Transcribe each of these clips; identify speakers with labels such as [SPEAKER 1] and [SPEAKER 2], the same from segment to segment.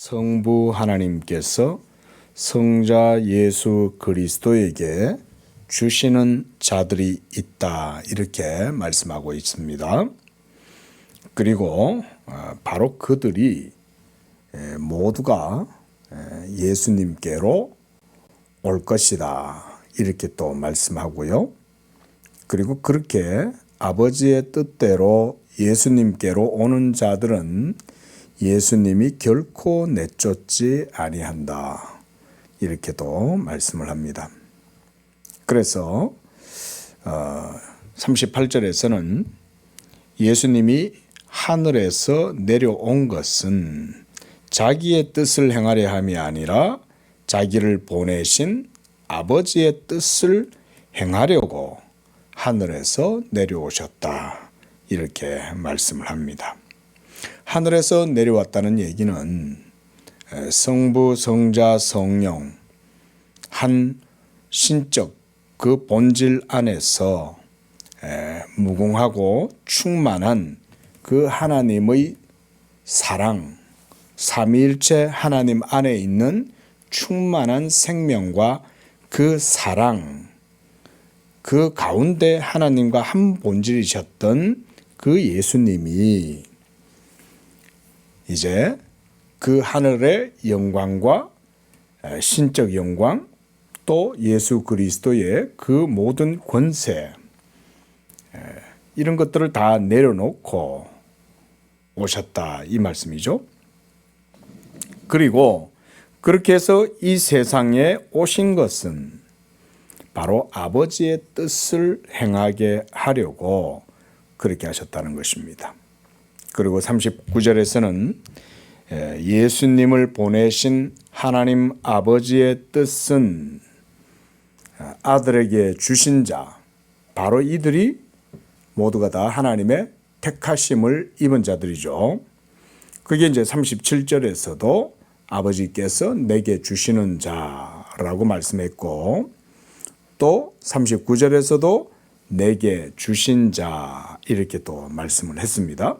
[SPEAKER 1] 성부 하나님께서 성자 예수 그리스도에게 주시는 자들이 있다, 이렇게 말씀하고 있습니다. 그리고 바로 그들이 모두가 예수님께로 올 것이다, 이렇게 또 말씀하고요. 그리고 그렇게 아버지의 뜻대로 예수님께로 오는 자들은 예수님이 결코 내쫓지 아니한다, 이렇게도 말씀을 합니다. 그래서 38절에서는 예수님이 하늘에서 내려온 것은 자기의 뜻을 행하려 함이 아니라 자기를 보내신 아버지의 뜻을 행하려고 하늘에서 내려오셨다, 이렇게 말씀을 합니다. 하늘에서 내려왔다는 얘기는 성부, 성자, 성령 한 신적 그 본질 안에서 무궁하고 충만한 그 하나님의 사랑, 삼위일체 하나님 안에 있는 충만한 생명과 그 사랑, 그 가운데 하나님과 한 본질이셨던 그 예수님이 이제 그 하늘의 영광과 신적 영광, 또 예수 그리스도의 그 모든 권세, 이런 것들을 다 내려놓고 오셨다, 이 말씀이죠. 그리고 그렇게 해서 이 세상에 오신 것은 바로 아버지의 뜻을 행하게 하려고 그렇게 하셨다는 것입니다. 그리고 39절에서는 예수님을 보내신 하나님 아버지의 뜻은 아들에게 주신 자, 바로 이들이 모두가 다 하나님의 택하심을 입은 자들이죠. 그게 이제 37절에서도 아버지께서 내게 주시는 자라고 말씀했고, 또 39절에서도 내게 주신 자, 이렇게 또 말씀을 했습니다.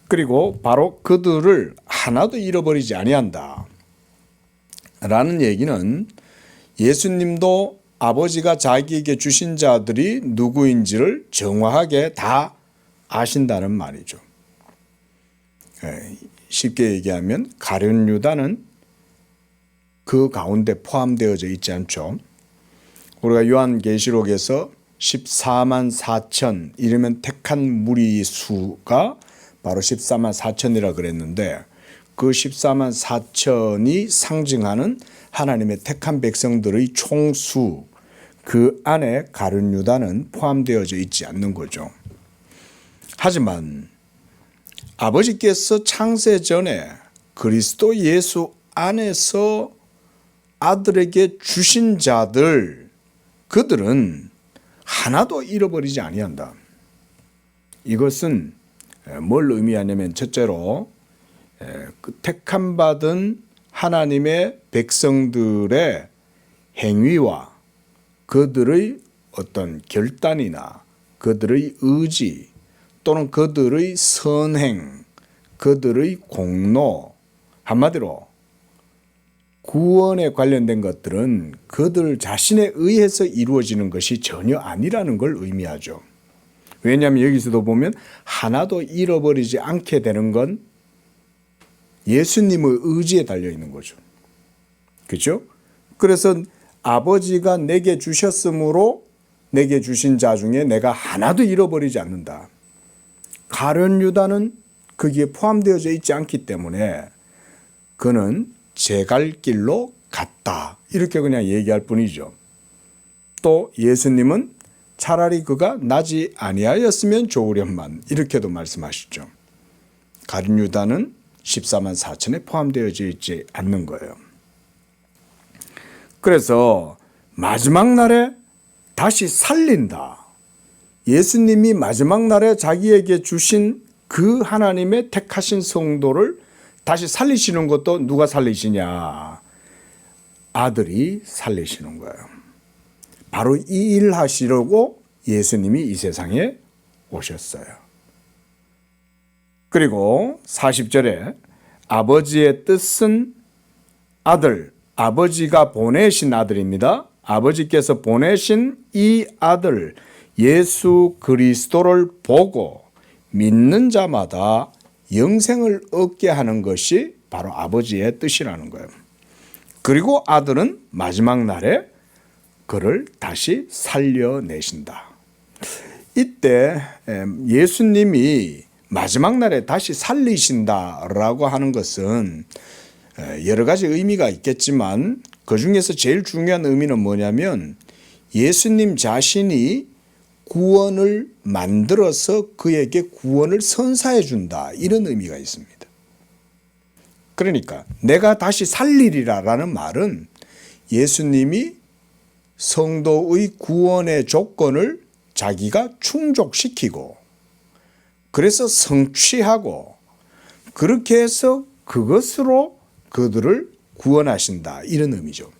[SPEAKER 1] 그리고 바로 그들을 하나도 잃어버리지 아니한다 라는 얘기는 예수님도 아버지가 자기에게 주신 자들이 누구인지를 정확하게 다 아신다는 말이죠. 쉽게 얘기하면 가룟 유다는 그 가운데 포함되어져 있지 않죠. 우리가 요한계시록에서 14만 4천, 이러면 택한 무리 수가 바로 14만 4천이라 그랬는데, 그 14만 4천이 상징하는 하나님의 택한 백성들의 총수, 그 안에 가룟 유다는 포함되어져 있지 않는 거죠. 하지만 아버지께서 창세 전에 그리스도 예수 안에서 아들에게 주신 자들, 그들은 하나도 잃어버리지 아니한다. 이것은 뭘 의미하냐면, 첫째로 택함 받은 하나님의 백성들의 행위와 그들의 어떤 결단이나 그들의 의지, 또는 그들의 선행, 그들의 공로, 한마디로 구원에 관련된 것들은 그들 자신에 의해서 이루어지는 것이 전혀 아니라는 걸 의미하죠. 왜냐하면 여기서도 보면 하나도 잃어버리지 않게 되는 건 예수님의 의지에 달려 있는 거죠. 그렇죠? 그래서 아버지가 내게 주셨으므로 내게 주신 자 중에 내가 하나도 잃어버리지 않는다. 가룟 유다는 거기에 포함되어져 있지 않기 때문에 그는 제 갈 길로 갔다, 이렇게 그냥 얘기할 뿐이죠. 또 예수님은 차라리 그가 나지 아니하였으면 좋으련만, 이렇게도 말씀하시죠. 가룟 유다는 14만 4천에 포함되어져 있지 않는 거예요. 그래서 마지막 날에 다시 살린다. 예수님이 마지막 날에 자기에게 주신 그 하나님의 택하신 성도를 다시 살리시는 것도 누가 살리시냐? 아들이 살리시는 거예요. 바로 이 일 하시려고 예수님이 이 세상에 오셨어요. 그리고 40절에 아버지의 뜻은 아들, 아버지가 보내신 아들입니다. 아버지께서 보내신 이 아들 예수 그리스도를 보고 믿는 자마다 영생을 얻게 하는 것이 바로 아버지의 뜻이라는 거예요. 그리고 아들은 마지막 날에 그를 다시 살려내신다. 이때 예수님이 마지막 날에 다시 살리신다라고 하는 것은 여러 가지 의미가 있겠지만 그 중에서 제일 중요한 의미는 뭐냐면 예수님 자신이 구원을 만들어서 그에게 구원을 선사해 준다, 이런 의미가 있습니다. 그러니까 내가 다시 살리리라라는 말은 예수님이 성도의 구원의 조건을 자기가 충족시키고 그래서 성취하고 그렇게 해서 그것으로 그들을 구원하신다, 이런 의미죠.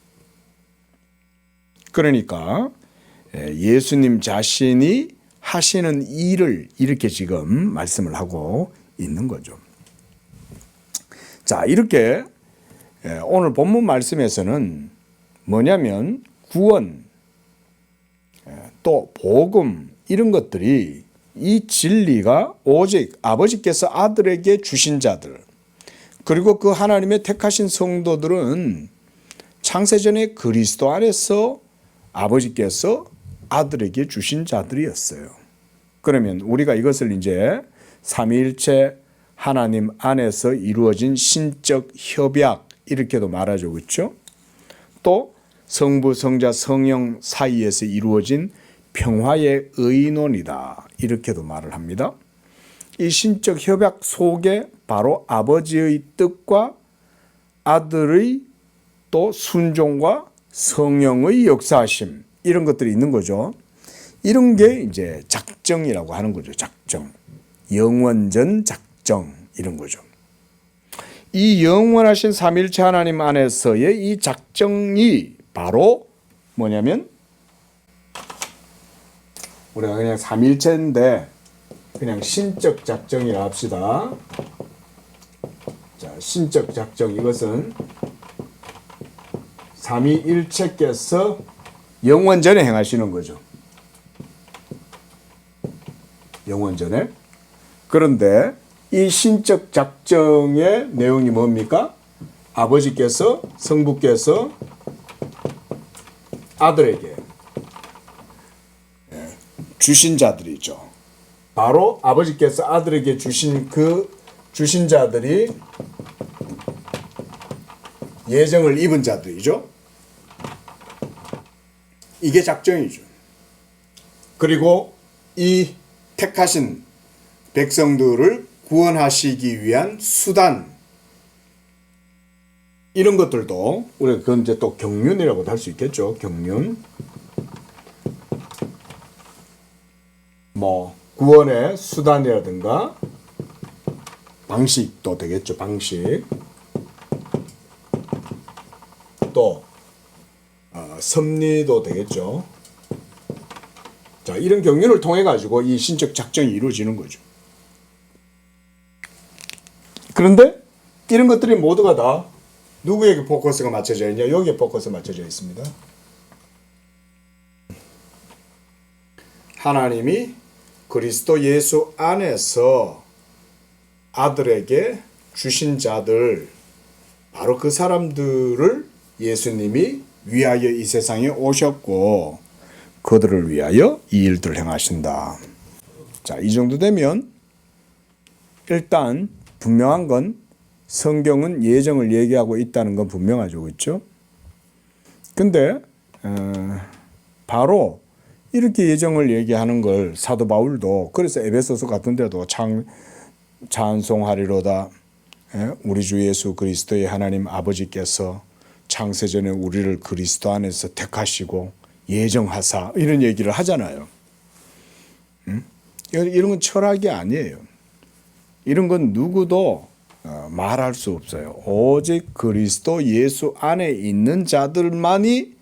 [SPEAKER 1] 그러니까 예수님 자신이 하시는 일을 이렇게 지금 말씀을 하고 있는 거죠. 자, 이렇게 오늘 본문 말씀에서는 뭐냐면 구원, 또 복음, 이런 것들이 이 진리가 오직 아버지께서 아들에게 주신 자들, 그리고 그 하나님의 택하신 성도들은 창세전에 그리스도 안에서 아버지께서 아들에게 주신 자들이었어요. 그러면 우리가 이것을 이제 삼위일체 하나님 안에서 이루어진 신적 협약, 이렇게도 말하죠. 그렇죠? 또 성부, 성자, 성령 사이에서 이루어진 평화의 의논이다, 이렇게도 말을 합니다. 이 신적 협약 속에 바로 아버지의 뜻과 아들의 또 순종과 성령의 역사하심, 이런 것들이 있는 거죠. 이런 게 이제 작정이라고 하는 거죠. 작정. 영원전 작정, 이런 거죠. 이 영원하신 삼위일체 하나님 안에서의 이 작정이 바로 뭐냐면 우리가 그냥 삼위일체인데 그냥 신적 작정이라 합시다. 자, 신적 작정, 이것은 삼위일체께서 영원전에 행하시는 거죠. 영원전에. 그런데 이 신적 작정의 내용이 뭡니까? 아버지께서, 성부께서 아들에게 주신 자들이죠. 바로 아버지께서 아들에게 주신 주신 자들이 예정을 입은 자들이죠. 이게 작정이죠. 그리고 이 택하신 백성들을 구원하시기 위한 수단, 이런 것들도 우리가 그건 이제 또 경륜이라고도 할 수 있겠죠. 경륜. 뭐 구원의 수단이라든가 방식도 되겠죠. 방식. 또 섭리도 되겠죠. 자, 이런 경륜을 통해 가지고 이 신적 작정이 이루어지는 거죠. 그런데 이런 것들이 모두가 다 누구에게 포커스가 맞춰져 있냐? 여기에 포커스 맞춰져 있습니다. 하나님이 그리스도 예수 안에서 아들에게 주신 자들, 바로 그 사람들을 예수님이 위하여 이 세상에 오셨고 그들을 위하여 이 일들을 행하신다. 자, 이 정도 되면 일단 분명한 건 성경은 예정을 얘기하고 있다는 건 분명하죠. 그렇죠? 근데 바로 이렇게 예정을 얘기하는 걸 사도 바울도, 그래서 에베소서 같은 데도 찬송하리로다, 우리 주 예수 그리스도의 하나님 아버지께서 창세전에 우리를 그리스도 안에서 택하시고 예정하사, 이런 얘기를 하잖아요. 이런 건 철학이 아니에요. 이런 건 누구도 말할 수 없어요. 오직 그리스도 예수 안에 있는 자들만이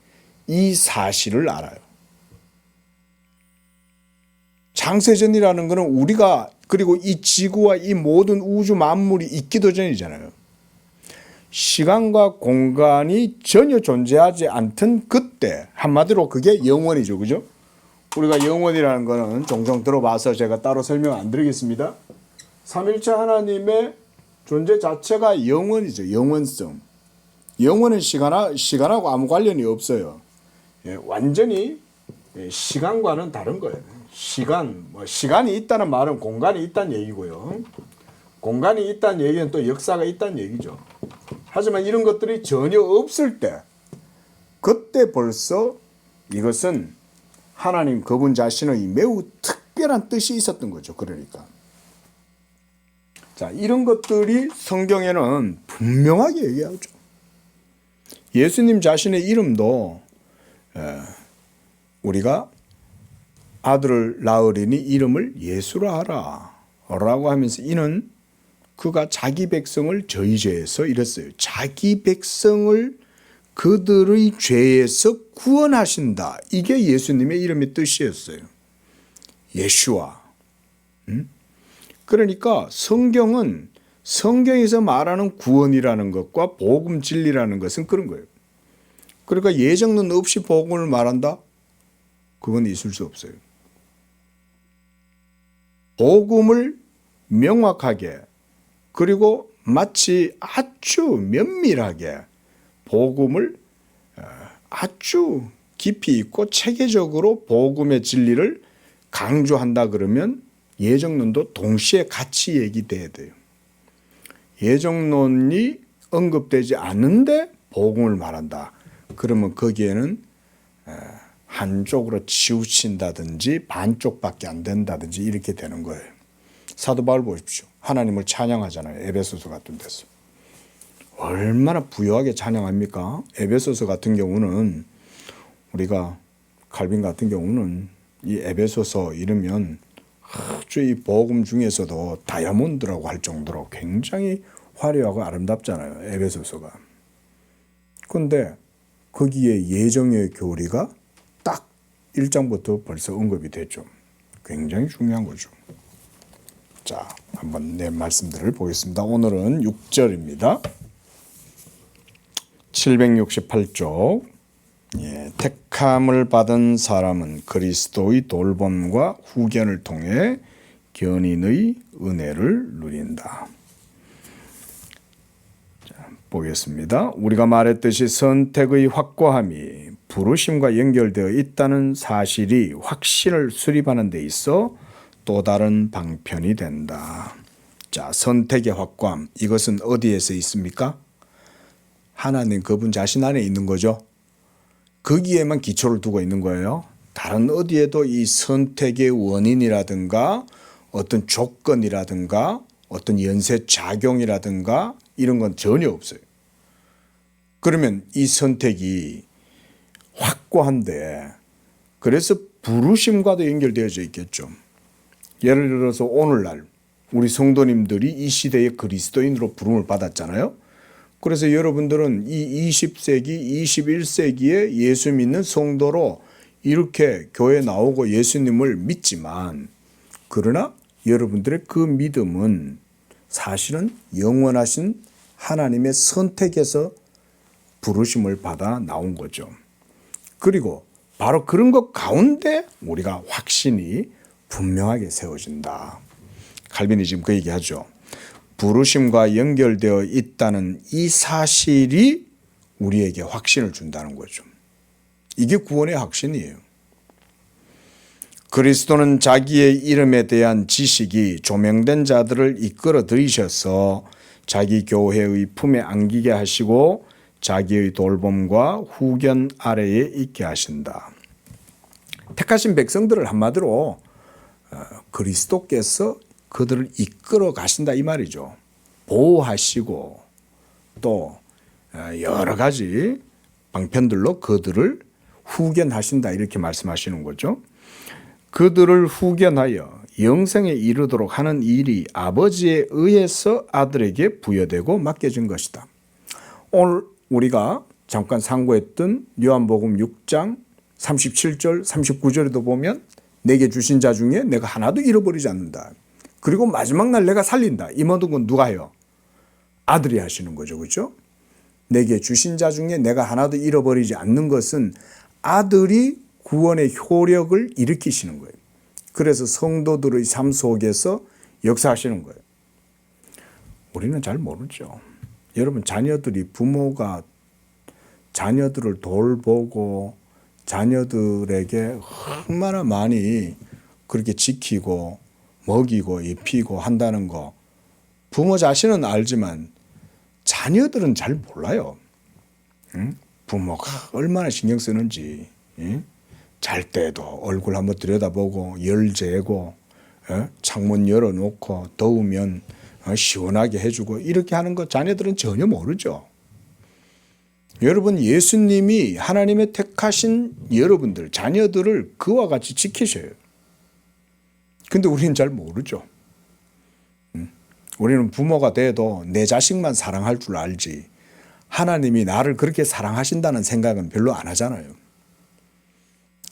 [SPEAKER 1] 이 사실을 알아요. 창세전이라는 것은 우리가, 그리고 이 지구와 이 모든 우주 만물이 있기도 전이잖아요. 시간과 공간이 전혀 존재하지 않던 그때, 한마디로 그게 영원이죠. 그죠? 우리가 영원이라는 거는 종종 들어봐서 제가 따로 설명 안 드리겠습니다. 삼일체 하나님의 존재 자체가 영원이죠. 영원성. 영원은 시간하고 아무 관련이 없어요. 완전히 시간과는 다른 거예요. 시간이 있다는 말은 공간이 있다는 얘기고요. 공간이 있다는 얘기는 또 역사가 있다는 얘기죠. 하지만 이런 것들이 전혀 없을 때, 그때 벌써 이것은 하나님 그분 자신의 매우 특별한 뜻이 있었던 거죠. 그러니까. 자, 이런 것들이 성경에는 분명하게 얘기하죠. 예수님 자신의 이름도 우리가 아들을 낳으리니 이름을 예수라 하라 라고 하면서 이는 그가 자기 백성을 저희 죄에서 이랬어요. 자기 백성을 그들의 죄에서 구원하신다. 이게 예수님의 이름의 뜻이었어요. 예슈아. 그러니까 성경은 성경에서 말하는 구원이라는 것과 복음 진리라는 것은 그런 거예요. 그러니까 예정론 없이 복음을 말한다? 그건 있을 수 없어요. 복음을 명확하게 그리고 마치 아주 면밀하게 복음을 아주 깊이 있고 체계적으로 복음의 진리를 강조한다 그러면 예정론도 동시에 같이 얘기돼야 돼요. 예정론이 언급되지 않는데 복음을 말한다. 그러면 거기에는 한쪽으로 치우친다든지 반쪽밖에 안 된다든지 이렇게 되는 거예요. 사도 바울 보십시오. 하나님을 찬양하잖아요. 에베소서 같은 데서. 얼마나 부유하게 찬양합니까? 에베소서 같은 경우는 우리가 칼빈 같은 경우는 이 에베소서 이러면 아주 이 복음 중에서도 다이아몬드라고 할 정도로 굉장히 화려하고 아름답잖아요. 에베소서가. 그런데 거기에 예정의 교리가 딱 1장부터 벌써 언급이 됐죠. 굉장히 중요한 거죠. 자, 한번 내 말씀들을 보겠습니다. 오늘은 6절입니다. 768쪽. 택함을 받은 사람은 그리스도의 돌봄과 후견을 통해 견인의 은혜를 누린다. 자, 보겠습니다. 우리가 말했듯이 선택의 확고함이 부르심과 연결되어 있다는 사실이 확신을 수립하는 데 있어 또 다른 방편이 된다. 자, 선택의 확고함, 이것은 어디에서 있습니까? 하나님 그분 자신 안에 있는 거죠. 거기에만 기초를 두고 있는 거예요. 다른 어디에도 이 선택의 원인이라든가 어떤 조건이라든가 어떤 연쇄 작용이라든가 이런 건 전혀 없어요. 그러면 이 선택이 확고한데 그래서 부르심과도 연결되어져 있겠죠. 예를 들어서 오늘날 우리 성도님들이 이 시대의 그리스도인으로 부름을 받았잖아요. 그래서 여러분들은 이 20세기, 21세기에 예수 믿는 성도로 이렇게 교회 나오고 예수님을 믿지만 그러나 여러분들의 그 믿음은 사실은 영원하신 하나님의 선택에서 부르심을 받아 나온 거죠. 그리고 바로 그런 것 가운데 우리가 확신이 분명하게 세워진다. 칼빈이 지금 그 얘기하죠. 부르심과 연결되어 있다는 이 사실이 우리에게 확신을 준다는 거죠. 이게 구원의 확신이에요. 그리스도는 자기의 이름에 대한 지식이 조명된 자들을 이끌어 들이셔서 자기 교회의 품에 안기게 하시고 자기의 돌봄과 후견 아래에 있게 하신다. 택하신 백성들을 한마디로 그리스도께서 그들을 이끌어 가신다 이 말이죠. 보호하시고 또 여러 가지 방편들로 그들을 후견하신다 이렇게 말씀하시는 거죠. 그들을 후견하여 영생에 이르도록 하는 일이 아버지에 의해서 아들에게 부여되고 맡겨진 것이다. 오늘 우리가 잠깐 상고했던 요한복음 6장 37절 39절에도 보면 내게 주신 자 중에 내가 하나도 잃어버리지 않는다. 그리고 마지막 날 내가 살린다. 이 모든 건 누가 해요? 아들이 하시는 거죠. 그렇죠? 내게 주신 자 중에 내가 하나도 잃어버리지 않는 것은 아들이 구원의 효력을 일으키시는 거예요. 그래서 성도들의 삶 속에서 역사하시는 거예요. 우리는 잘 모르죠. 여러분, 자녀들이 부모가 자녀들을 돌보고 자녀들에게 얼마나 많이 그렇게 지키고 먹이고 입히고 한다는 거, 부모 자신은 알지만 자녀들은 잘 몰라요. 응? 부모가 얼마나 신경 쓰는지. 응? 잘 때도 얼굴 한번 들여다보고 열 재고 창문 열어놓고 더우면 시원하게 해주고 이렇게 하는 거 자녀들은 전혀 모르죠. 여러분, 예수님이 하나님의 택하신 여러분들, 자녀들을 그와 같이 지키셔요. 근데 우리는 잘 모르죠. 우리는 부모가 돼도 내 자식만 사랑할 줄 알지 하나님이 나를 그렇게 사랑하신다는 생각은 별로 안 하잖아요.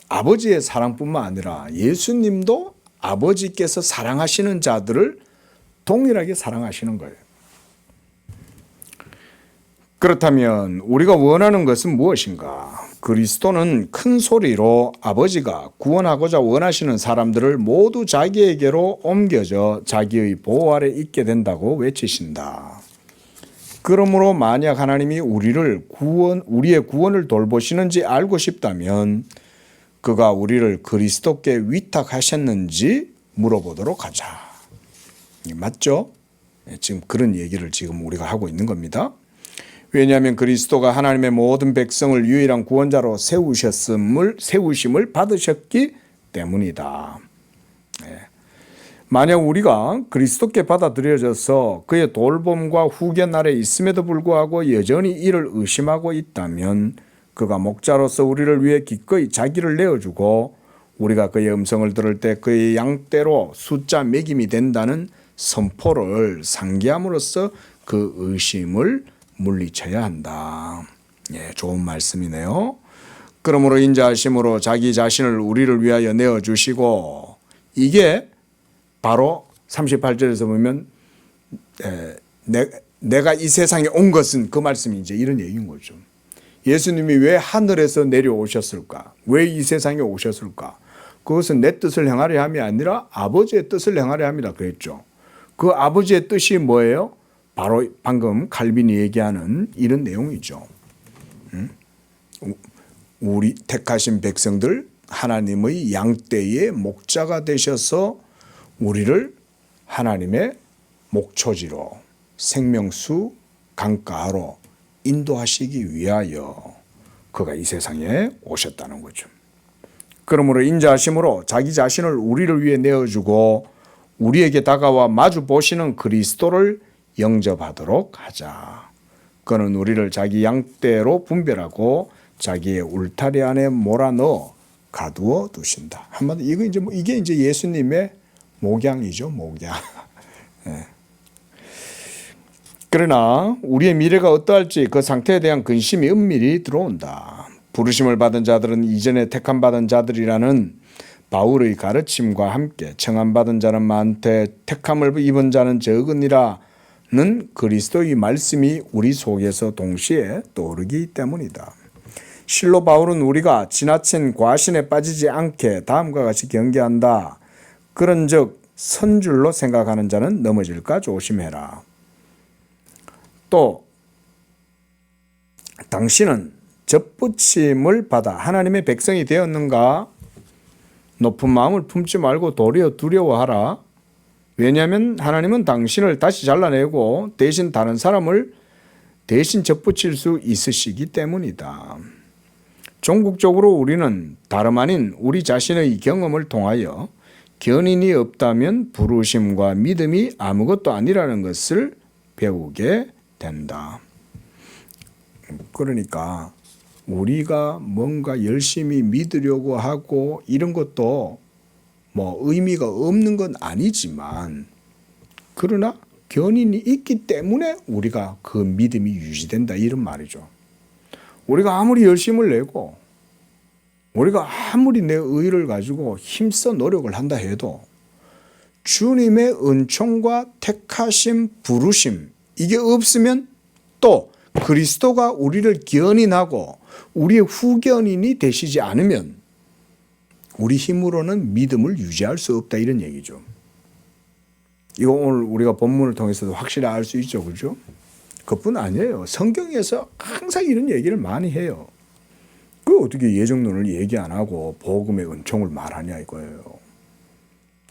[SPEAKER 1] 아버지의 사랑뿐만 아니라 예수님도 아버지께서 사랑하시는 자들을 동일하게 사랑하시는 거예요. 그렇다면 우리가 원하는 것은 무엇인가? 그리스도는 큰 소리로 아버지가 구원하고자 원하시는 사람들을 모두 자기에게로 옮겨져 자기의 보호 아래 있게 된다고 외치신다. 그러므로 만약 하나님이 우리의 구원을 돌보시는지 알고 싶다면 그가 우리를 그리스도께 위탁하셨는지 물어보도록 하자. 맞죠? 지금 그런 얘기를 지금 우리가 하고 있는 겁니다. 왜냐하면 그리스도가 하나님의 모든 백성을 유일한 구원자로 세우심을 받으셨기 때문이다. 만약 우리가 그리스도께 받아들여져서 그의 돌봄과 후견 아래 있음에도 불구하고 여전히 이를 의심하고 있다면 그가 목자로서 우리를 위해 기꺼이 자기를 내어주고 우리가 그의 음성을 들을 때 그의 양떼로 숫자 매김이 된다는 선포를 상기함으로써 그 의심을 물리쳐야 한다. 좋은 말씀이네요. 그러므로 인자하심으로 자기 자신을 우리를 위하여 내어주시고, 이게 바로 38절에서 보면 내가 이 세상에 온 것은, 그 말씀이 이제 이런 얘기인 거죠. 예수님이 왜 하늘에서 내려오셨을까? 왜 이 세상에 오셨을까? 그것은 내 뜻을 행하려 함이 아니라 아버지의 뜻을 행하려 함이라 그랬죠. 그 아버지의 뜻이 뭐예요? 바로 방금 칼빈이 얘기하는 이런 내용이죠. 우리 택하신 백성들, 하나님의 양떼의 목자가 되셔서 우리를 하나님의 목초지로, 생명수 강가로 인도하시기 위하여 그가 이 세상에 오셨다는 거죠. 그러므로 인자하심으로 자기 자신을 우리를 위해 내어주고 우리에게 다가와 마주 보시는 그리스도를 영접하도록 하자. 그는 우리를 자기 양떼로 분별하고 자기의 울타리 안에 몰아넣어 가두어 두신다. 한마디 이게 이제 예수님의 목양이죠, 목양. 그러나 우리의 미래가 어떠할지 그 상태에 대한 근심이 은밀히 들어온다. 부르심을 받은 자들은 이전에 택함 받은 자들이라는 바울의 가르침과 함께 청함받은 자는 많되 택함을 입은 자는 적으니라는 그리스도의 말씀이 우리 속에서 동시에 떠오르기 때문이다. 실로 바울은 우리가 지나친 과신에 빠지지 않게 다음과 같이 경계한다. 그런즉 선줄로 생각하는 자는 넘어질까 조심해라. 또 당신은 접붙임을 받아 하나님의 백성이 되었는가? 높은 마음을 품지 말고 도리어 두려워하라. 왜냐하면 하나님은 당신을 다시 잘라내고 대신 다른 사람을 대신 접붙일 수 있으시기 때문이다. 종국적으로 우리는 다름 아닌 우리 자신의 경험을 통하여 견인이 없다면 부르심과 믿음이 아무것도 아니라는 것을 배우게 된다. 그러니까 우리가 뭔가 열심히 믿으려고 하고 이런 것도 뭐 의미가 없는 건 아니지만, 그러나 견인이 있기 때문에 우리가 그 믿음이 유지된다, 이런 말이죠. 우리가 아무리 열심을 내고 우리가 아무리 내 의를 가지고 힘써 노력을 한다 해도 주님의 은총과 택하심, 부르심, 이게 없으면 또 그리스도가 우리를 견인하고 우리의 후견인이 되시지 않으면 우리 힘으로는 믿음을 유지할 수 없다 이런 얘기죠. 이거 오늘 우리가 본문을 통해서도 확실히 알 수 있죠. 그렇죠? 그뿐 아니에요. 성경에서 항상 이런 얘기를 많이 해요. 그 어떻게 예정론을 얘기 안 하고 복음의 은총을 말하냐 이거예요.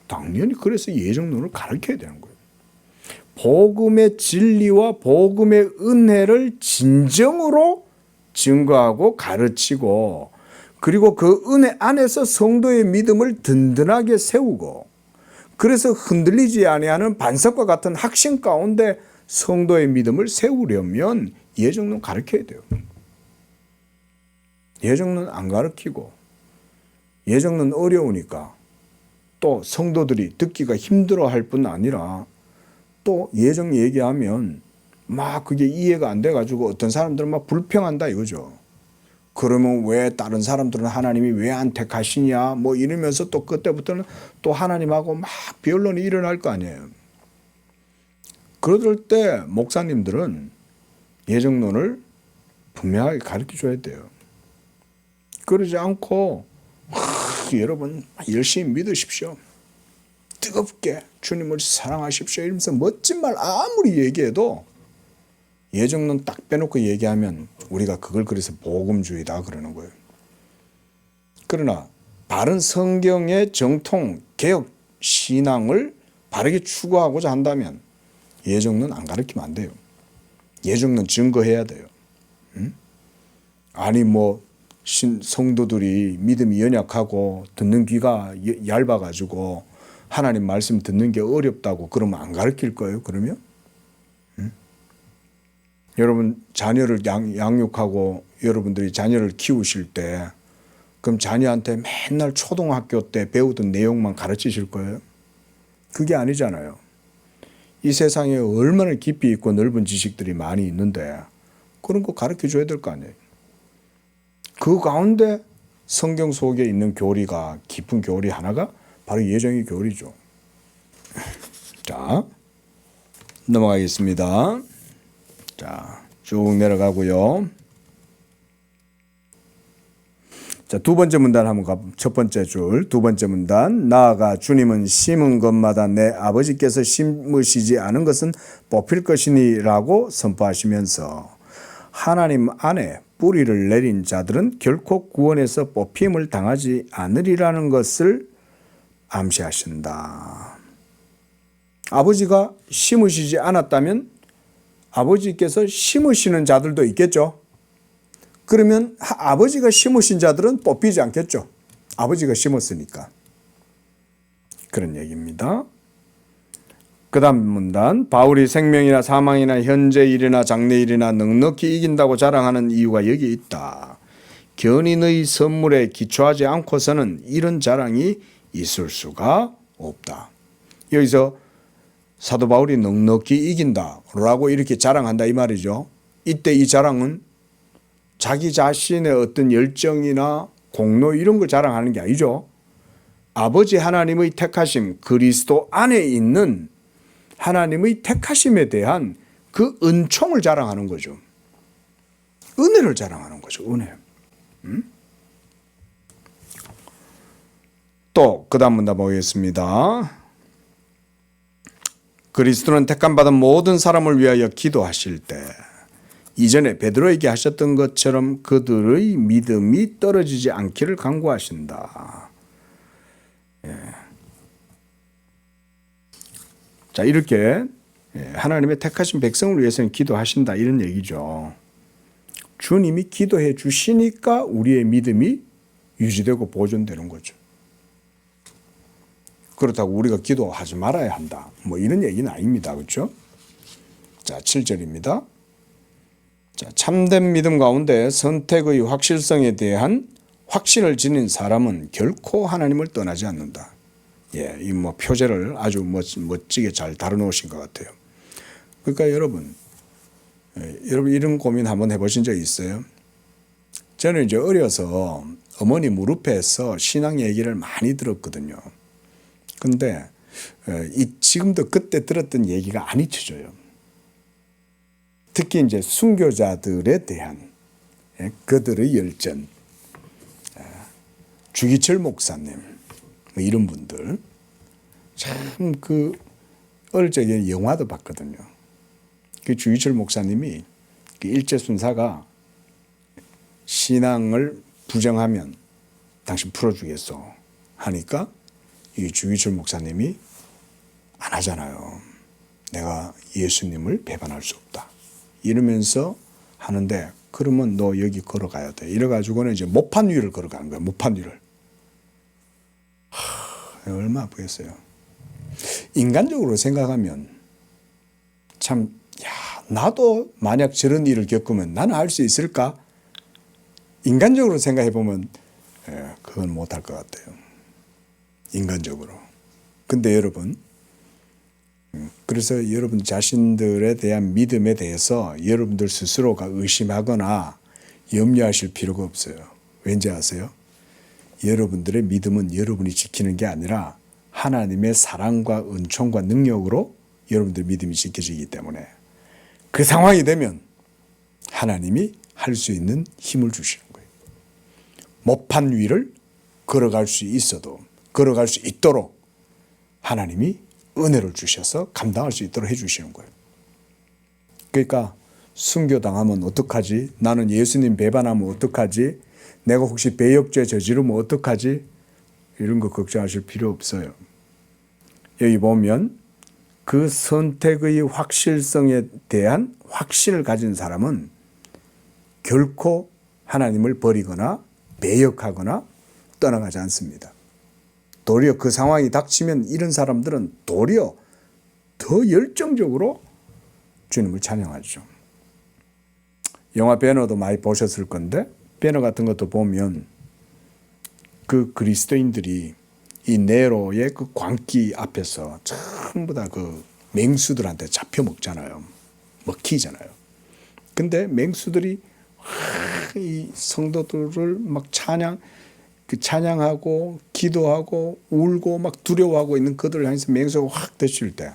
[SPEAKER 1] 당연히 그래서 예정론을 가르쳐야 되는 거예요. 복음의 진리와 복음의 은혜를 진정으로 증거하고 가르치고 그리고 그 은혜 안에서 성도의 믿음을 든든하게 세우고 그래서 흔들리지 아니하는 반석과 같은 확신 가운데 성도의 믿음을 세우려면 예정론 가르쳐야 돼요. 예정론 안 가르치고 예정론 어려우니까 또 성도들이 듣기가 힘들어할 뿐 아니라 또 예정 얘기하면 막 그게 이해가 안 돼가지고 어떤 사람들은 막 불평한다 이거죠. 그러면 왜 다른 사람들은 하나님이 왜 안 택하시냐 뭐 이러면서 또 그때부터는 또 하나님하고 막 변론이 일어날 거 아니에요. 그럴 때 목사님들은 예정론을 분명하게 가르쳐 줘야 돼요. 그러지 않고 여러분 열심히 믿으십시오. 뜨겁게 주님을 사랑하십시오 이러면서 멋진 말 아무리 얘기해도 예정론 딱 빼놓고 얘기하면 우리가 그걸 그래서 복음주의다 그러는 거예요. 그러나 바른 성경의 정통 개혁 신앙을 바르게 추구하고자 한다면 예정론 안 가르치면 안 돼요. 예정론 증거해야 돼요. 아니 뭐 성도들이 믿음이 연약하고 듣는 귀가 얇아가지고 하나님 말씀 듣는 게 어렵다고 그러면 안 가르칠 거예요. 그러면? 여러분 자녀를 양육하고 여러분들이 자녀를 키우실 때 그럼 자녀한테 맨날 초등학교 때 배우던 내용만 가르치실 거예요? 그게 아니잖아요. 이 세상에 얼마나 깊이 있고 넓은 지식들이 많이 있는데 그런 거 가르쳐 줘야 될 거 아니에요. 그 가운데 성경 속에 있는 교리가 깊은 교리 하나가 바로 예정의 교리죠. 자, 넘어가겠습니다. 자, 쭉 내려가고요. 자, 두 번째 문단 한번 첫 번째 줄, 두 번째 문단. 나아가 주님은 심은 것마다 내 아버지께서 심으시지 않은 것은 뽑힐 것이니라고 선포하시면서 하나님 안에 뿌리를 내린 자들은 결코 구원에서 뽑힘을 당하지 않으리라는 것을 암시하신다. 아버지가 심으시지 않았다면 아버지께서 심으시는 자들도 있겠죠. 그러면 아버지가 심으신 자들은 뽑히지 않겠죠. 아버지가 심었으니까. 그런 얘기입니다. 그 다음 문단. 바울이 생명이나 사망이나 현재 일이나 장래 일이나 넉넉히 이긴다고 자랑하는 이유가 여기 있다. 견인의 선물에 기초하지 않고서는 이런 자랑이 있을 수가 없다. 여기서 사도 바울이 넉넉히 이긴다라고 이렇게 자랑한다 이 말이죠. 이때 이 자랑은 자기 자신의 어떤 열정이나 공로 이런 걸 자랑하는 게 아니죠. 아버지 하나님의 택하심, 그리스도 안에 있는 하나님의 택하심에 대한 그 은총을 자랑하는 거죠. 은혜를 자랑하는 거죠. 은혜. 또 그 다음 문단 보겠습니다. 그리스도는 택함받은 모든 사람을 위하여 기도하실 때 이전에 베드로에게 하셨던 것처럼 그들의 믿음이 떨어지지 않기를 간구하신다. 예. 자, 이렇게 하나님의 택하신 백성을 위해서는 기도하신다 이런 얘기죠. 주님이 기도해 주시니까 우리의 믿음이 유지되고 보존되는 거죠. 그렇다고 우리가 기도하지 말아야 한다. 뭐 이런 얘기는 아닙니다. 그렇죠? 자, 7절입니다. 자, 참된 믿음 가운데 선택의 확실성에 대한 확신을 지닌 사람은 결코 하나님을 떠나지 않는다. 예, 이 뭐 표제를 아주 멋지게 잘 다뤄놓으신 것 같아요. 그러니까 여러분 이런 고민 한번 해보신 적 있어요? 저는 이제 어려서 어머니 무릎에서 신앙 얘기를 많이 들었거든요. 근데 지금도 그때 들었던 얘기가 안 잊혀져요. 특히 이제 순교자들에 대한 그들의 열전, 주기철 목사님 뭐 이런 분들 참 그 어릴 적에 영화도 봤거든요. 그 주기철 목사님이 그 일제순사가 신앙을 부정하면 당신 풀어주겠어 하니까 이 주기철 목사님이 안 하잖아요. 내가 예수님을 배반할 수 없다 이러면서 하는데, 그러면 너 여기 걸어가야 돼 이래가지고는 이제 모판 위를 걸어가는 거예요. 모판 위를. 얼마나 아프겠어요. 인간적으로 생각하면 참, 야, 나도 만약 저런 일을 겪으면 나는 할 수 있을까? 인간적으로 생각해 보면 그건 못할 것 같아요. 인간적으로. 근데 여러분, 그래서 여러분 자신들에 대한 믿음에 대해서 여러분들 스스로가 의심하거나 염려하실 필요가 없어요. 왠지 아세요? 여러분들의 믿음은 여러분이 지키는 게 아니라 하나님의 사랑과 은총과 능력으로 여러분들의 믿음이 지켜지기 때문에 그 상황이 되면 하나님이 할 수 있는 힘을 주시는 거예요. 모판 위를 걸어갈 수 있어도 걸어갈 수 있도록 하나님이 은혜를 주셔서 감당할 수 있도록 해주시는 거예요. 그러니까 순교당하면 어떡하지? 나는 예수님 배반하면 어떡하지? 내가 혹시 배역죄 저지르면 어떡하지? 이런 거 걱정하실 필요 없어요. 여기 보면 그 선택의 확실성에 대한 확신을 가진 사람은 결코 하나님을 버리거나 배역하거나 떠나가지 않습니다. 도리어 그 상황이 닥치면 이런 사람들은 도리어 더 열정적으로 주님을 찬양하죠. 영화 배너도 많이 보셨을 건데, 배너 같은 것도 보면 그 그리스도인들이 이 네로의 그 광기 앞에서 전부 다 그 맹수들한테 잡혀 먹잖아요. 먹히잖아요. 근데 맹수들이 이 성도들을 막 찬양하고 기도하고 울고 막 두려워하고 있는 그들을 향해서 맹수가 확 덮칠 때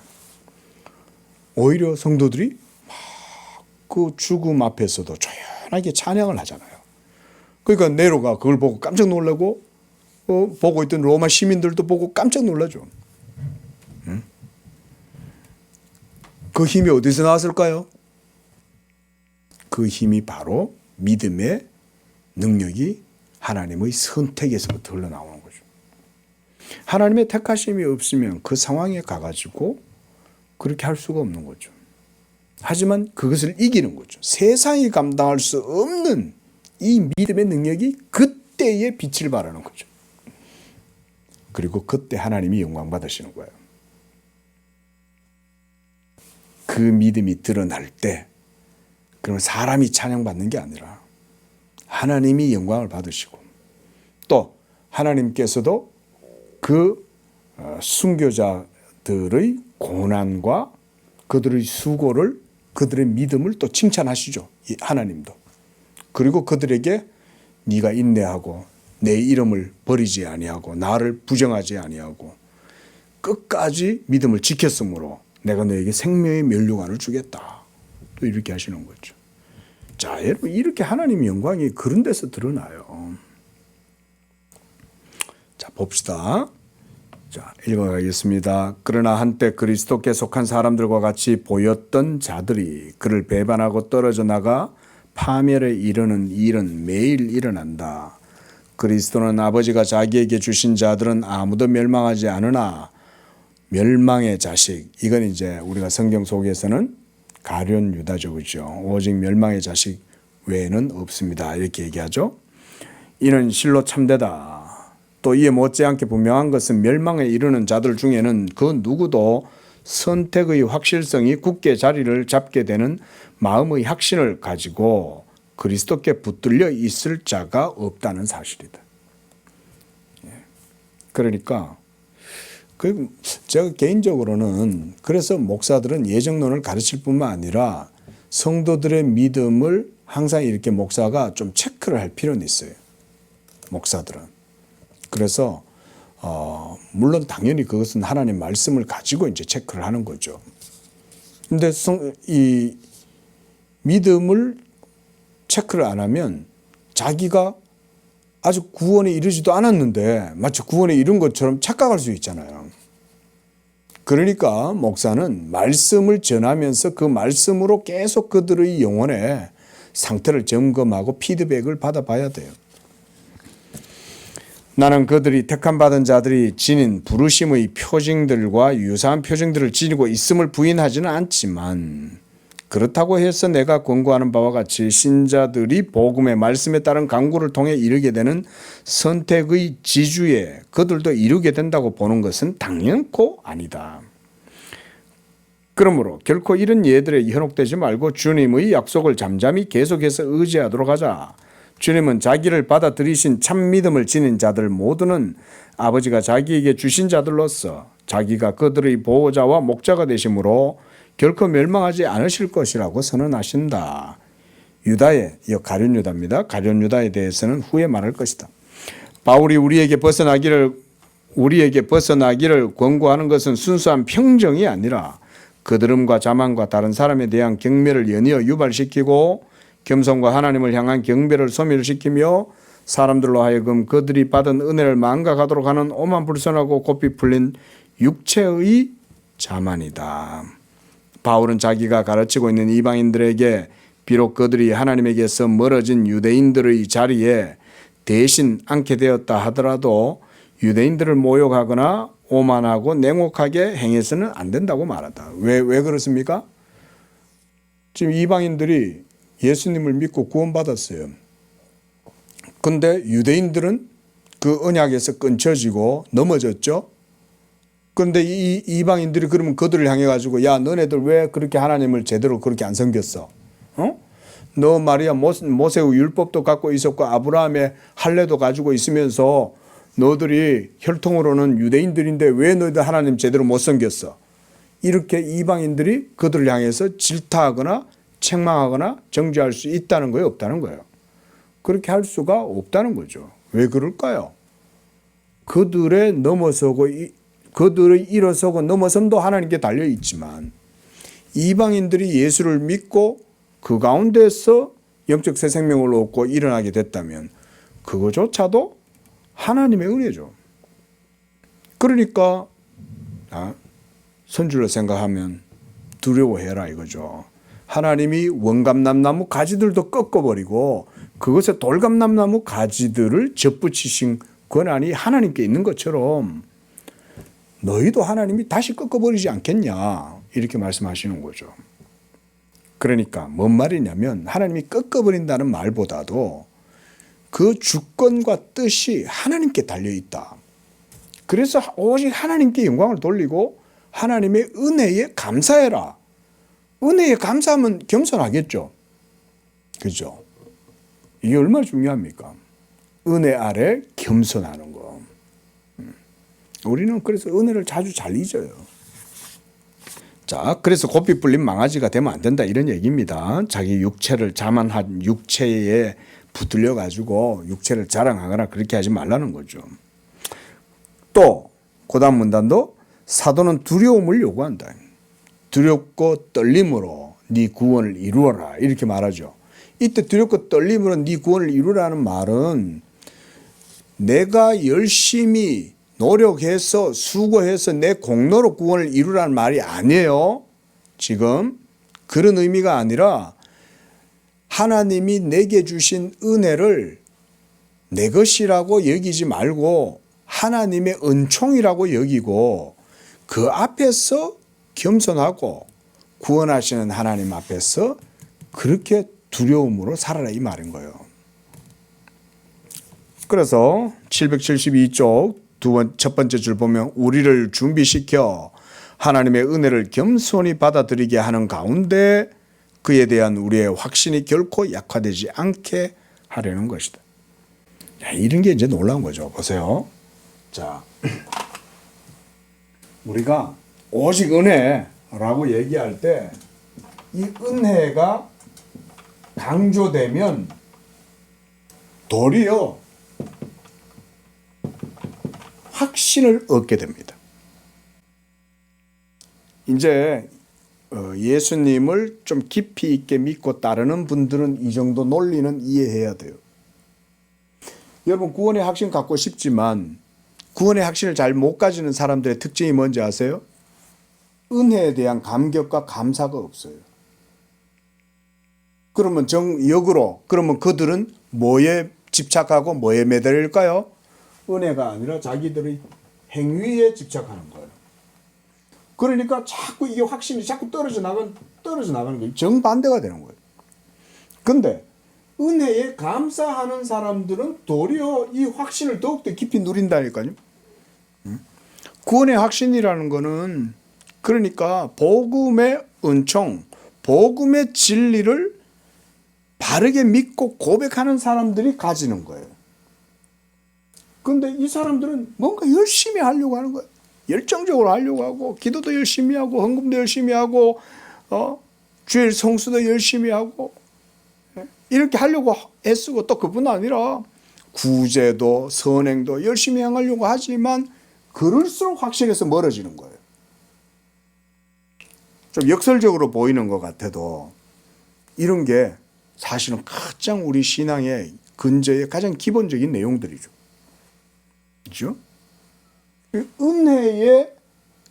[SPEAKER 1] 오히려 성도들이 막 그 죽음 앞에서도 조용하게 찬양을 하잖아요. 그러니까 네로가 그걸 보고 깜짝 놀라고 보고 있던 로마 시민들도 보고 깜짝 놀라죠. 그 힘이 어디서 나왔을까요? 그 힘이 바로 믿음의 능력이 하나님의 선택에서부터 흘러나오는 거죠. 하나님의 택하심이 없으면 그 상황에 가가지고 그렇게 할 수가 없는 거죠. 하지만 그것을 이기는 거죠. 세상이 감당할 수 없는 이 믿음의 능력이 그때의 빛을 발하는 거죠. 그리고 그때 하나님이 영광 받으시는 거예요. 그 믿음이 드러날 때, 그러면 사람이 찬양받는 게 아니라 하나님이 영광을 받으시고, 또 하나님께서도 그 순교자들의 고난과 그들의 수고를, 그들의 믿음을 또 칭찬하시죠. 하나님도. 그리고 그들에게 네가 인내하고 내 이름을 버리지 아니하고 나를 부정하지 아니하고 끝까지 믿음을 지켰으므로 내가 너에게 생명의 면류관을 주겠다. 또 이렇게 하시는 거죠. 자, 여러분, 이렇게 하나님의 영광이 그런 데서 드러나요. 자, 봅시다. 자, 읽어가겠습니다. 그러나 한때 그리스도께 속한 사람들과 같이 보였던 자들이 그를 배반하고 떨어져 나가 파멸에 이르는 일은 매일 일어난다. 그리스도는 아버지가 자기에게 주신 자들은 아무도 멸망하지 않으나 멸망의 자식, 이건 이제 우리가 성경 속에서는 가룟 유다죠, 그렇죠? 오직 멸망의 자식 외에는 없습니다. 이렇게 얘기하죠. 이는 실로 참되다. 또 이에 못지않게 분명한 것은 멸망에 이르는 자들 중에는 그 누구도 선택의 확실성이 굳게 자리를 잡게 되는 마음의 확신을 가지고 그리스도께 붙들려 있을 자가 없다는 사실이다. 그러니까 제가 개인적으로는 그래서 목사들은 예정론을 가르칠 뿐만 아니라 성도들의 믿음을 항상 이렇게 목사가 좀 체크를 할 필요는 있어요. 목사들은. 그래서 물론 당연히 그것은 하나님 말씀을 가지고 이제 체크를 하는 거죠. 근데 믿음을 체크를 안 하면 자기가 아직 구원에 이르지도 않았는데 마치 구원에 이른 것처럼 착각할 수 있잖아요. 그러니까 목사는 말씀을 전하면서 그 말씀으로 계속 그들의 영혼의 상태를 점검하고 피드백을 받아봐야 돼요. 나는 그들이 택함받은 자들이 지닌 부르심의 표징들과 유사한 표징들을 지니고 있음을 부인하지는 않지만 그렇다고 해서 내가 권고하는 바와 같이 신자들이 복음의 말씀에 따른 강구를 통해 이르게 되는 선택의 지주에 그들도 이르게 된다고 보는 것은 당연코 아니다. 그러므로 결코 이런 예들에 현혹되지 말고 주님의 약속을 잠잠히 계속해서 의지하도록 하자. 주님은 자기를 받아들이신 참 믿음을 지닌 자들 모두는 아버지가 자기에게 주신 자들로서 자기가 그들의 보호자와 목자가 되심으로 결코 멸망하지 않으실 것이라고 선언하신다. 유다의 가룟 유다입니다. 가룟 유다에 대해서는 후에 말할 것이다. 바울이 우리에게 벗어나기를 권고하는 것은 순수한 평정이 아니라 그들음과 자만과 다른 사람에 대한 경멸을 연이어 유발시키고 겸손과 하나님을 향한 경배를 소멸시키며 사람들로 하여금 그들이 받은 은혜를 망각하도록 하는 오만불선하고 고삐 풀린 육체의 자만이다. 바울은 자기가 가르치고 있는 이방인들에게 비록 그들이 하나님에게서 멀어진 유대인들의 자리에 대신 앉게 되었다 하더라도 유대인들을 모욕하거나 오만하고 냉혹하게 행해서는 안 된다고 말한다. 왜 그렇습니까? 지금 이방인들이 예수님을 믿고 구원받았어요. 근데 유대인들은 그 언약에서 끊쳐지고 넘어졌죠. 그런데 이 이방인들이 그러면 그들을 향해 가지고 야 너네들 왜 그렇게 하나님을 제대로 그렇게 안 섬겼어? 너 말이야 모세의 율법도 갖고 있었고 아브라함의 할례도 가지고 있으면서 너들이 혈통으로는 유대인들인데 왜 너희들 하나님 제대로 못 섬겼어? 이렇게 이방인들이 그들을 향해서 질타하거나 책망하거나 정죄할 수 있다는 거예요? 없다는 거예요? 그렇게 할 수가 없다는 거죠. 왜 그럴까요? 그들의 일어서고 넘어섬도 하나님께 달려있지만 이방인들이 예수를 믿고 그 가운데서 영적 새 생명을 얻고 일어나게 됐다면 그거조차도 하나님의 은혜죠. 그러니까 선줄로 생각하면 두려워해라 이거죠. 하나님이 원감남나무 가지들도 꺾어버리고 그것에 돌감남나무 가지들을 접붙이신 권한이 하나님께 있는 것처럼 너희도 하나님이 다시 꺾어버리지 않겠냐 이렇게 말씀하시는 거죠. 그러니까 뭔 말이냐면 하나님이 꺾어버린다는 말보다도 그 주권과 뜻이 하나님께 달려있다. 그래서 오직 하나님께 영광을 돌리고 하나님의 은혜에 감사해라. 은혜에 감사하면 겸손하겠죠. 그죠? 이게 얼마나 중요합니까? 은혜 아래 겸손하는 거. 우리는 그래서 은혜를 자주 잘 잊어요. 자, 그래서 고삐 풀린 망아지가 되면 안 된다 이런 얘기입니다. 자기 육체를 자만한 육체에 붙들려 가지고 육체를 자랑하거나 그렇게 하지 말라는 거죠. 또 그다음 문단도 사도는 두려움을 요구한다. 두렵고 떨림으로 네 구원을 이루어라 이렇게 말하죠. 이때 두렵고 떨림으로 네 구원을 이루라는 말은 내가 열심히 노력해서 수고해서 내 공로로 구원을 이루라는 말이 아니에요. 지금 그런 의미가 아니라 하나님이 내게 주신 은혜를 내 것이라고 여기지 말고 하나님의 은총이라고 여기고 그 앞에서 겸손하고 구원하시는 하나님 앞에서 그렇게 두려움으로 살아라 이 말인 거예요. 그래서 772쪽 첫 번째 줄 보면 우리를 준비시켜 하나님의 은혜를 겸손히 받아들이게 하는 가운데 그에 대한 우리의 확신이 결코 약화되지 않게 하려는 것이다. 야, 이런 게 이제 놀라운 거죠. 보세요. 자, 우리가 오직 은혜라고 얘기할 때 이 은혜가 강조되면 도리어 확신을 얻게 됩니다. 이제 예수님을 좀 깊이 있게 믿고 따르는 분들은 이 정도 논리는 이해해야 돼요. 여러분 구원의 확신 갖고 싶지만 구원의 확신을 잘 못 가지는 사람들의 특징이 뭔지 아세요? 은혜에 대한 감격과 감사가 없어요. 그러면 역으로 그러면 그들은 뭐에 집착하고 뭐에 매달릴까요? 은혜가 아니라 자기들의 행위에 집착하는 거예요. 그러니까 자꾸 이게 확신이 자꾸 떨어져 나가는 거예요. 정반대가 되는 거예요. 근데 은혜에 감사하는 사람들은 도리어 이 확신을 더욱더 깊이 누린다니까요. 구원의 확신이라는 거는 그러니까 복음의 은총, 복음의 진리를 바르게 믿고 고백하는 사람들이 가지는 거예요. 그런데 이 사람들은 뭔가 열심히 하려고 하는 거예요. 열정적으로 하려고 하고 기도도 열심히 하고 헌금도 열심히 하고 주일 성수도 열심히 하고 이렇게 하려고 애쓰고 또 그뿐 아니라 구제도 선행도 열심히 행하려고 하지만 그럴수록 확신에서 멀어지는 거예요. 좀 역설적으로 보이는 것 같아도 이런 게 사실은 가장 우리 신앙의 근저의 가장 기본적인 내용들이죠. 그렇죠? 은혜에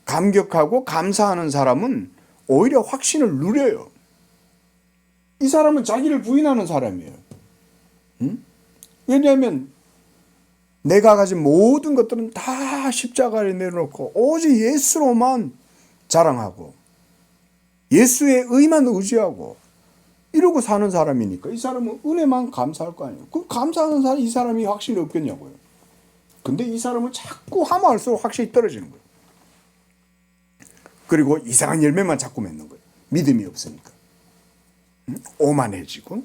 [SPEAKER 1] 감격하고 감사하는 사람은 오히려 확신을 누려요. 이 사람은 자기를 부인하는 사람이에요. 왜냐하면 내가 가진 모든 것들은 다 십자가에 내려놓고 오직 예수로만 자랑하고 예수의 의만 의지하고 이러고 사는 사람이니까 이 사람은 은혜만 감사할 거 아니에요. 그럼 감사하는 사람 이 사람이 확신이 없겠냐고요. 근데 이 사람은 자꾸 하면 할수록 확신이 떨어지는 거예요. 그리고 이상한 열매만 자꾸 맺는 거예요. 믿음이 없으니까. 오만해지고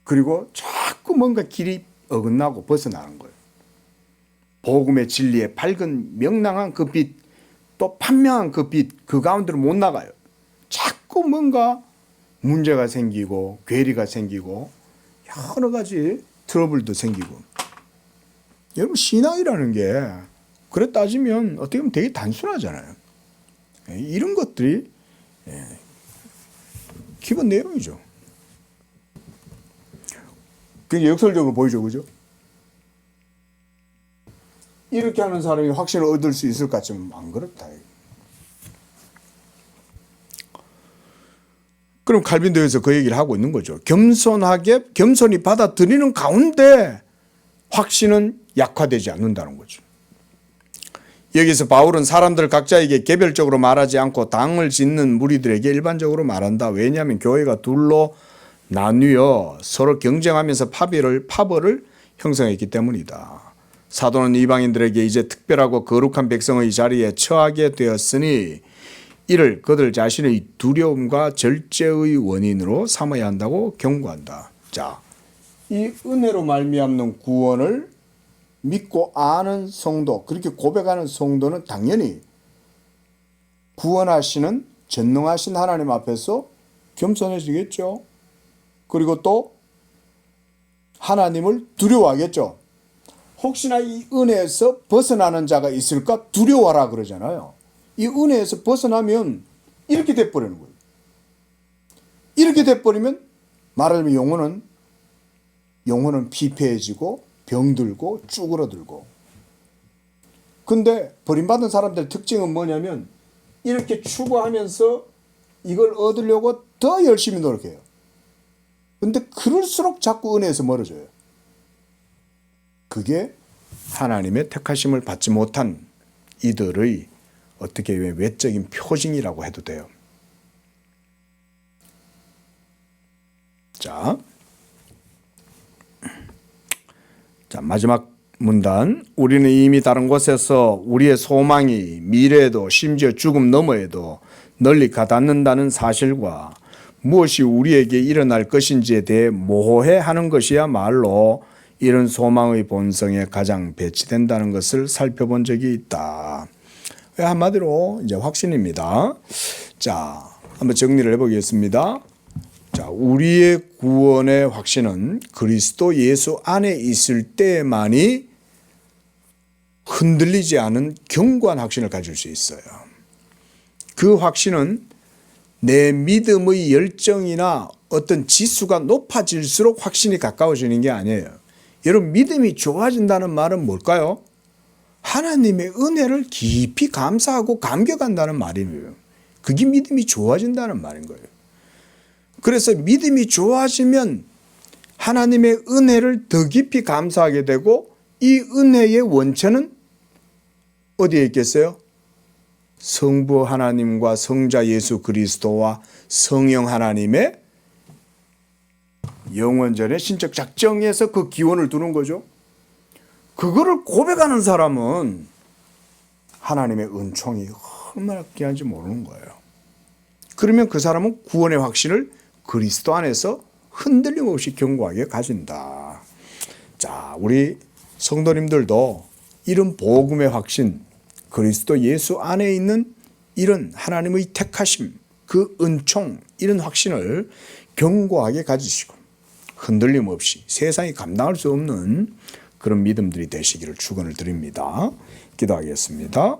[SPEAKER 1] 그리고 자꾸 뭔가 길이 어긋나고 벗어나는 거예요. 복음의 진리의 밝은 명랑한 그 빛, 또 판명한 그 빛, 그 가운데로 못 나가요. 자꾸 뭔가 문제가 생기고 괴리가 생기고 여러 가지 트러블도 생기고. 여러분 신앙이라는 게 그래 따지면 어떻게 보면 되게 단순하잖아요. 이런 것들이 기본 내용이죠. 그게 역설적으로 보이죠, 그죠? 이렇게 하는 사람이 확신을 얻을 수 있을까? 좀 안 그렇다. 그럼 칼빈도에서 그 얘기를 하고 있는 거죠. 겸손히 받아들이는 가운데 확신은 약화되지 않는다는 거죠. 여기서 바울은 사람들 각자에게 개별적으로 말하지 않고 당을 짓는 무리들에게 일반적으로 말한다. 왜냐하면 교회가 둘로 나뉘어 서로 경쟁하면서 파벌을 형성했기 때문이다. 사도는 이방인들에게 이제 특별하고 거룩한 백성의 자리에 처하게 되었으니 이를 그들 자신의 두려움과 절제의 원인으로 삼아야 한다고 경고한다. 자, 이 은혜로 말미암는 구원을 믿고 아는 성도, 그렇게 고백하는 성도는 당연히 구원하시는 전능하신 하나님 앞에서 겸손해지겠죠. 그리고 또 하나님을 두려워하겠죠. 혹시나 이 은혜에서 벗어나는 자가 있을까 두려워하라 그러잖아요. 이 은혜에서 벗어나면 이렇게 돼버리는 거예요. 이렇게 돼버리면 말하자면 영혼은 피폐해지고 병들고 쭈그러들고. 근데 버림받은 사람들 특징은 뭐냐면 이렇게 추구하면서 이걸 얻으려고 더 열심히 노력해요. 근데 그럴수록 자꾸 은혜에서 멀어져요. 그게 하나님의 택하심을 받지 못한 이들의 어떻게 외적인 표징이라고 해도 돼요. 자, 마지막 문단. 우리는 이미 다른 곳에서 우리의 소망이 미래에도 심지어 죽음 너머에도 널리 가닿는다는 사실과 무엇이 우리에게 일어날 것인지에 대해 모호해하는 것이야말로 이런 소망의 본성에 가장 배치된다는 것을 살펴본 적이 있다. 한마디로 이제 확신입니다. 자, 한번 정리를 해보겠습니다. 자, 우리의 구원의 확신은 그리스도 예수 안에 있을 때만이 흔들리지 않은 견고한 확신을 가질 수 있어요. 그 확신은 내 믿음의 열정이나 어떤 지수가 높아질수록 확신이 가까워지는 게 아니에요. 여러분, 믿음이 좋아진다는 말은 뭘까요? 하나님의 은혜를 깊이 감사하고 감격한다는 말이에요. 그게 믿음이 좋아진다는 말인 거예요. 그래서 믿음이 좋아지면 하나님의 은혜를 더 깊이 감사하게 되고, 이 은혜의 원천은 어디에 있겠어요? 성부 하나님과 성자 예수 그리스도와 성령 하나님의 영원전의 신적 작정에서 그 기원을 두는 거죠. 그거를 고백하는 사람은 하나님의 은총이 얼마나 귀한지 모르는 거예요. 그러면 그 사람은 구원의 확신을 그리스도 안에서 흔들림 없이 견고하게 가진다. 자, 우리 성도님들도 이런 복음의 확신, 그리스도 예수 안에 있는 이런 하나님의 택하심, 그 은총, 이런 확신을 견고하게 가지시고 흔들림 없이 세상이 감당할 수 없는 그런 믿음들이 되시기를 축원을 드립니다. 기도하겠습니다.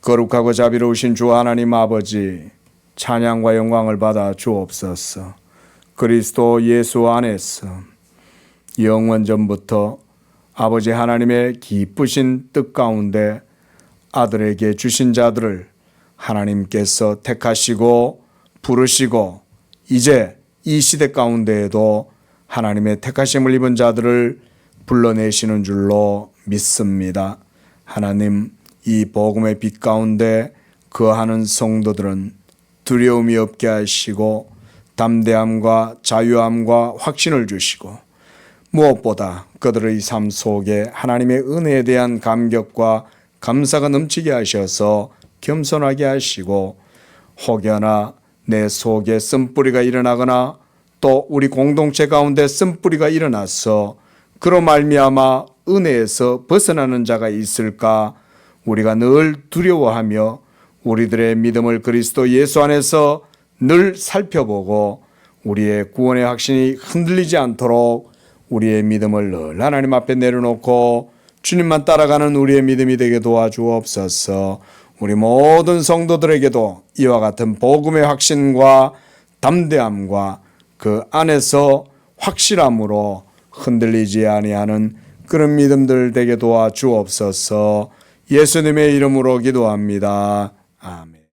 [SPEAKER 1] 거룩하고 자비로우신 주 하나님 아버지, 찬양과 영광을 받아 주옵소서. 그리스도 예수 안에서 영원전부터 아버지 하나님의 기쁘신 뜻 가운데 아들에게 주신 자들을 하나님께서 택하시고 부르시고, 이제 이 시대 가운데에도 하나님의 택하심을 입은 자들을 불러내시는 줄로 믿습니다. 하나님, 이 복음의 빛 가운데 거하는 성도들은 두려움이 없게 하시고 담대함과 자유함과 확신을 주시고, 무엇보다 그들의 삶 속에 하나님의 은혜에 대한 감격과 감사가 넘치게 하셔서 겸손하게 하시고, 혹여나 내 속에 쓴뿌리가 일어나거나 또 우리 공동체 가운데 쓴뿌리가 일어나서 그로 말미암아 은혜에서 벗어나는 자가 있을까 우리가 늘 두려워하며 우리들의 믿음을 그리스도 예수 안에서 늘 살펴보고 우리의 구원의 확신이 흔들리지 않도록 우리의 믿음을 늘 하나님 앞에 내려놓고 주님만 따라가는 우리의 믿음이 되게 도와주옵소서. 우리 모든 성도들에게도 이와 같은 복음의 확신과 담대함과 그 안에서 확실함으로 흔들리지 아니하는 그런 믿음들 되게 도와주옵소서. 예수님의 이름으로 기도합니다. 아멘.